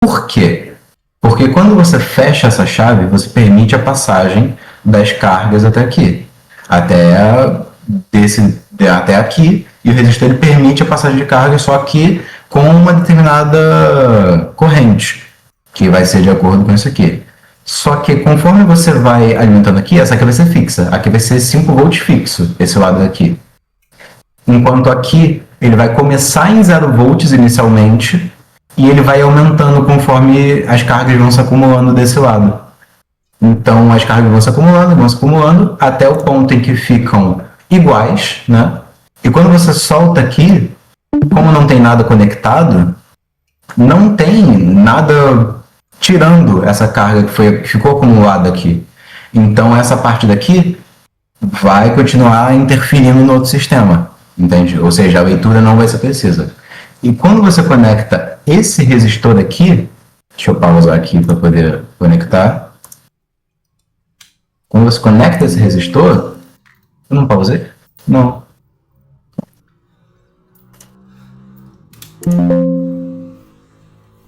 Por quê? Porque quando você fecha essa chave, você permite a passagem das cargas até aqui. Até aqui, e o resistor ele permite a passagem de carga só aqui com uma determinada corrente, que vai ser de acordo com isso aqui. Só que conforme você vai alimentando aqui, essa aqui vai ser fixa. Aqui vai ser 5 volts fixo, esse lado daqui. Enquanto aqui, ele vai começar em 0 volts inicialmente, e ele vai aumentando conforme as cargas vão se acumulando desse lado. Então, as cargas vão se acumulando, até o ponto em que ficam iguais, né? E quando você solta aqui, como não tem nada conectado, não tem nada tirando essa carga que ficou acumulada aqui. Então, essa parte daqui vai continuar interferindo no outro sistema, entende? Ou seja, a leitura não vai ser precisa. E quando você conecta esse resistor aqui, deixa eu pausar aqui para poder conectar. Quando você conecta esse resistor, eu não pausei? Não.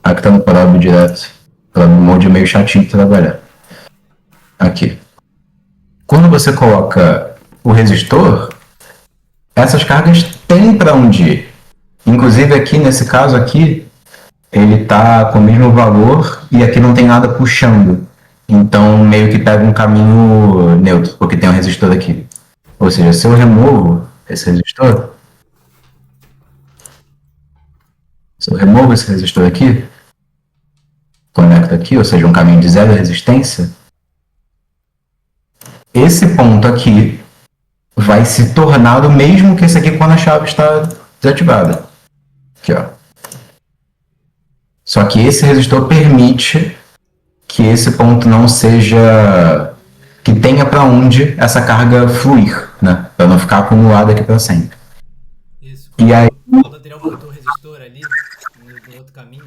Aqui tá no parágrafo direto. Pelo mode meio chatinho de trabalhar. Aqui. Quando você coloca o resistor, essas cargas têm para onde ir. Inclusive aqui, nesse caso aqui, ele tá com o mesmo valor e aqui não tem nada puxando. Então meio que pega um caminho neutro, porque tem um resistor aqui. Ou seja, se eu removo esse resistor, aqui, conecto aqui, ou seja, um caminho de zero resistência, esse ponto aqui vai se tornar o mesmo que esse aqui quando a chave está desativada. Aqui, ó. Só que esse resistor permite que esse ponto não seja... que tenha para onde essa carga fluir, né? Para não ficar acumulada aqui para sempre. Isso. E aí... Quando o Adriel botou o resistor ali, no outro caminho,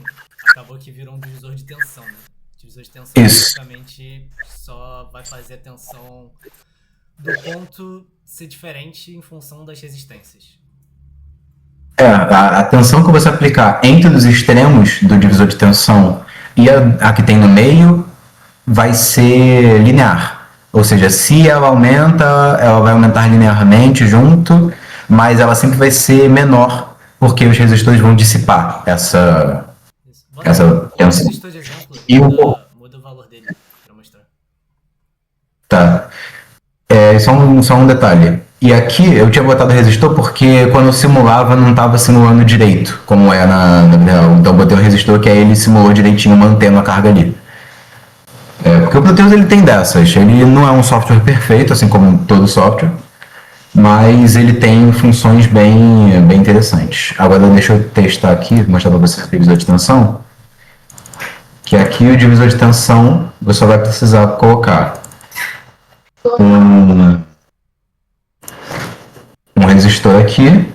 acabou que virou um divisor de tensão, né? O divisor de tensão basicamente só vai fazer a tensão do ponto ser diferente em função das resistências. A tensão que você aplicar entre os extremos do divisor de tensão e a que tem no meio vai ser linear. Ou seja, se ela aumenta, ela vai aumentar linearmente junto, mas ela sempre vai ser menor, porque os resistores vão dissipar essa tensão. Resistor de exemplo, muda o valor dele para mostrar. Tá. Só um detalhe. E aqui eu tinha botado resistor porque quando eu simulava não estava simulando direito, como é na vida real. Então eu botei um resistor que aí ele simulou direitinho, mantendo a carga ali. Porque o Proteus ele tem dessas. Ele não é um software perfeito, assim como todo software, mas ele tem funções bem interessantes. Agora deixa eu testar aqui, mostrar para vocês o divisor de tensão. Que aqui o divisor de tensão você só vai precisar colocar um resistor aqui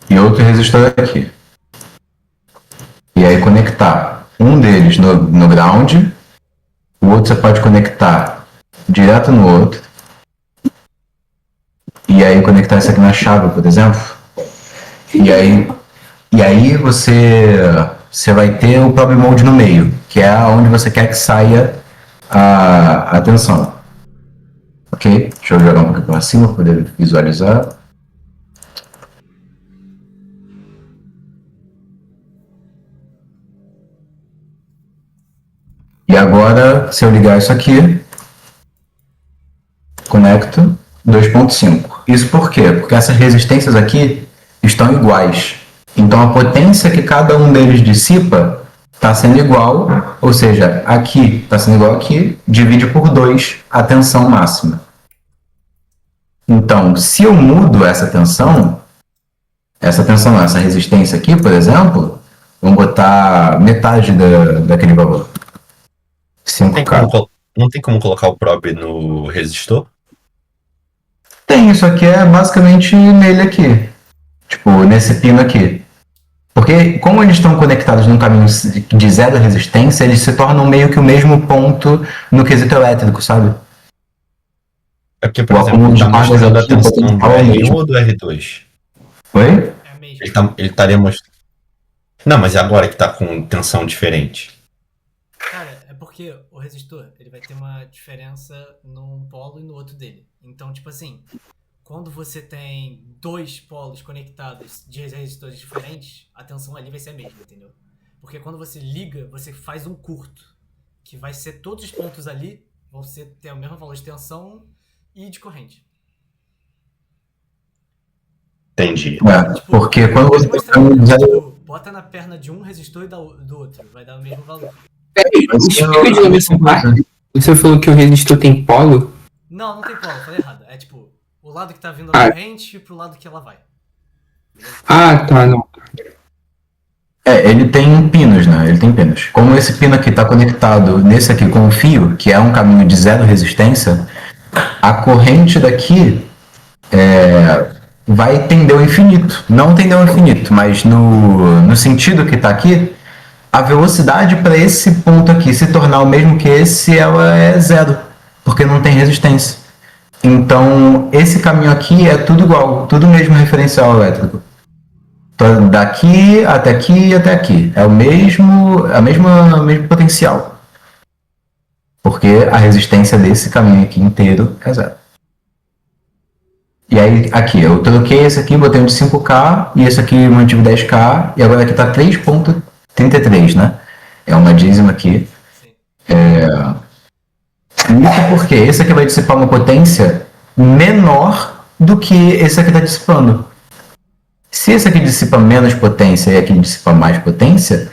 e outro resistor aqui. E aí conectar um deles no ground, o outro você pode conectar direto no outro. E aí conectar isso aqui na chave, por exemplo. E aí você vai ter o probe mode no meio, que é onde você quer que saia a tensão. Ok? Deixa eu jogar um pouquinho para cima para poder visualizar. E agora, se eu ligar isso aqui, conecto 2.5. Isso por quê? Porque essas resistências aqui estão iguais. Então a potência que cada um deles dissipa está sendo igual, ou seja, aqui está sendo igual aqui, divide por 2 a tensão máxima. Então, se eu mudo essa resistência aqui, por exemplo, vamos botar metade daquele valor. 5K. Não tem como colocar o probe no resistor? Tem, isso aqui é basicamente nele aqui. Tipo, nesse pino aqui. Porque como eles estão conectados num caminho de zero resistência, eles se tornam meio que o mesmo ponto no quesito elétrico, sabe? É porque, por exemplo, ele tá mostrando a tensão do R1 ou do R2? Oi? É a mesma. Ele estaria mostrando... Não, mas é agora que tá com tensão diferente. Cara, é porque o resistor, ele vai ter uma diferença num polo e no outro dele. Então, tipo assim, quando você tem dois polos conectados de resistores diferentes, a tensão ali vai ser a mesma, entendeu? Porque quando você liga, você faz um curto, que vai ser todos os pontos ali vão ter o mesmo valor de tensão e de corrente. Entendi. Tipo, Porque quando pode você mostrar, tem um Gabriel. zero. Tipo, bota na perna de um resistor e do outro. Vai dar o mesmo valor. Peraí, explica de novo essa parte. Você falou que o resistor tem polo? Não tem polo, falei errado. É tipo, o lado que tá vindo a corrente pro lado que ela vai. Ah, tá, não. Ele tem pinos, né? Ele tem pinos. Como esse pino aqui está conectado nesse aqui com o fio, que é um caminho de zero resistência, a corrente daqui vai tender ao infinito. Não tender ao infinito, mas no sentido que está aqui, a velocidade para esse ponto aqui se tornar o mesmo que esse, ela é zero, porque não tem resistência. Então, esse caminho aqui é tudo igual, tudo mesmo referencial elétrico. Então, daqui até aqui e até aqui. É o mesmo potencial. Porque a resistência desse caminho aqui inteiro é zero. E aí, aqui, eu troquei esse aqui, botei um de 5K, e esse aqui mantive 10K, e agora aqui tá 3,33, né? É uma dízima aqui. Sim. Isso porque esse aqui vai dissipar uma potência menor do que esse aqui está dissipando. Se esse aqui dissipa menos potência e aqui dissipa mais potência,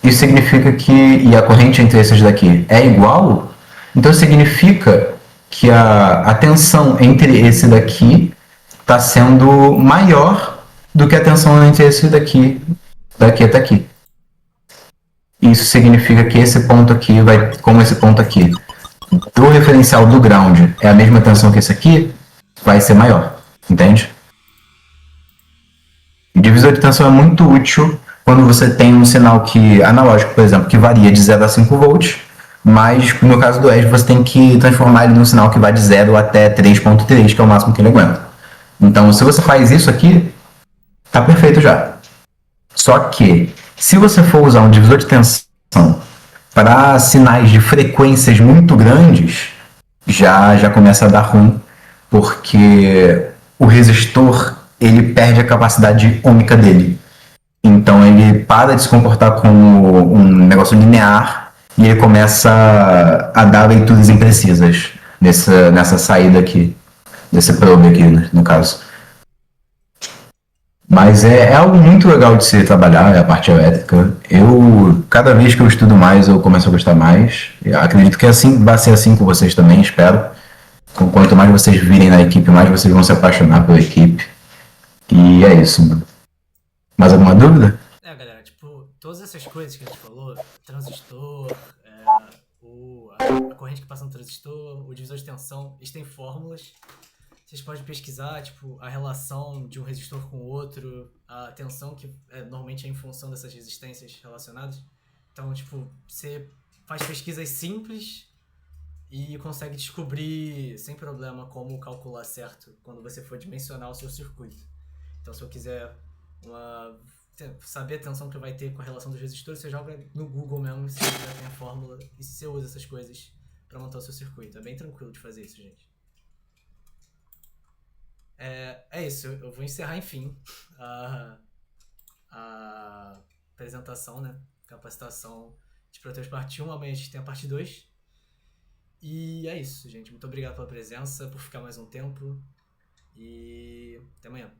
isso significa que, e a corrente entre esses daqui é igual, então significa que a tensão entre esse daqui está sendo maior do que a tensão entre esse daqui até aqui. Isso significa que esse ponto aqui vai, como esse ponto aqui, do referencial do ground é a mesma tensão que esse aqui, vai ser maior, entende? O divisor de tensão é muito útil quando você tem um sinal que analógico, por exemplo, que varia de 0 a 5 volts, mas no caso do ESP você tem que transformar ele num sinal que vai de 0 até 3.3, que é o máximo que ele aguenta. Então, se você faz isso aqui, tá perfeito já. Só que, se você for usar um divisor de tensão para sinais de frequências muito grandes, já começa a dar ruim, porque o resistor ele perde a capacidade ômica dele. Então ele para de se comportar como um negócio linear e ele começa a dar leituras imprecisas nessa saída aqui, desse probe aqui, no caso. Mas é algo muito legal de se trabalhar, a parte elétrica. Cada vez que eu estudo mais, eu começo a gostar mais. Eu acredito que assim, vai ser assim com vocês também, espero. Quanto mais vocês virem na equipe, mais vocês vão se apaixonar pela equipe. E é isso, mano. Mais alguma dúvida? Galera, tipo, todas essas coisas que a gente falou, transistor, a corrente que passa no transistor, o divisor de tensão, eles têm fórmulas. Vocês podem pesquisar, tipo, a relação de um resistor com o outro, a tensão que normalmente é em função dessas resistências relacionadas. Então, tipo, você faz pesquisas simples e consegue descobrir sem problema como calcular certo quando você for dimensionar o seu circuito. Então, se eu quiser saber a tensão que vai ter com a relação dos resistores, você joga no Google mesmo, se você já tem a fórmula e se você usa essas coisas para montar o seu circuito. É bem tranquilo de fazer isso, gente. É isso, eu vou encerrar, enfim, a apresentação, né? Capacitação de Proteus parte 1, amanhã a gente tem a parte 2. E é isso, gente. Muito obrigado pela presença, por ficar mais um tempo. E até amanhã.